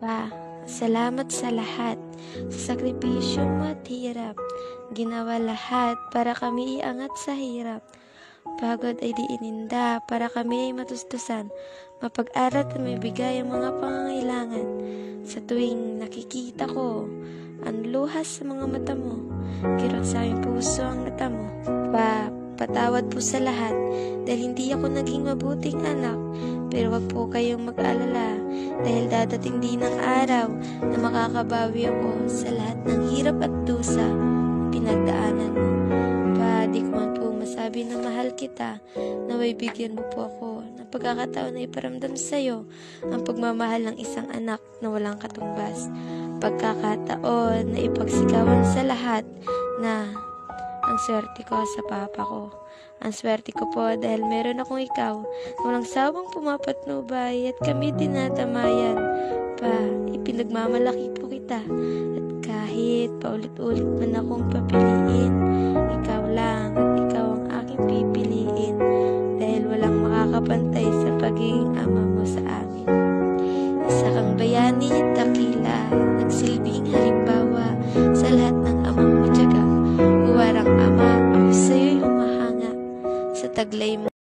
Pa, salamat sa lahat, sa sakripisyo mo at hirap. Ginawa lahat para kami iangat sa hirap. Pagod ay di ininda para kami ay matustusan. Mapag-aral at may bigay ang mga pangangailangan. Sa tuwing nakikita ko ang luhas sa mga mata mo, kirot sa aming puso ang mata mo. Patawad po sa lahat dahil hindi ako naging mabuting anak. Pero wag po kayong mag-alala dahil dadating din ang araw na makakabawi ako sa lahat ng hirap at dusa pinagdaanan mo. Di ko man po masabi na mahal kita, naway bigyan mo po ako ng pagkakataon na iparamdam sa'yo ang pagmamahal ng isang anak na walang katumbas. Pagkakataon na ipagsigawan sa lahat na ang swerte ko sa papa ko. Ang swerte ko po dahil meron akong ikaw na walang sawang pumapatnubay at kami tinatamayan. Ipinagmamalaki po kita at kahit paulit-ulit man akong papiliin, ikaw lang at ikaw ang aking pipiliin dahil walang makakapantay sa pagiging ama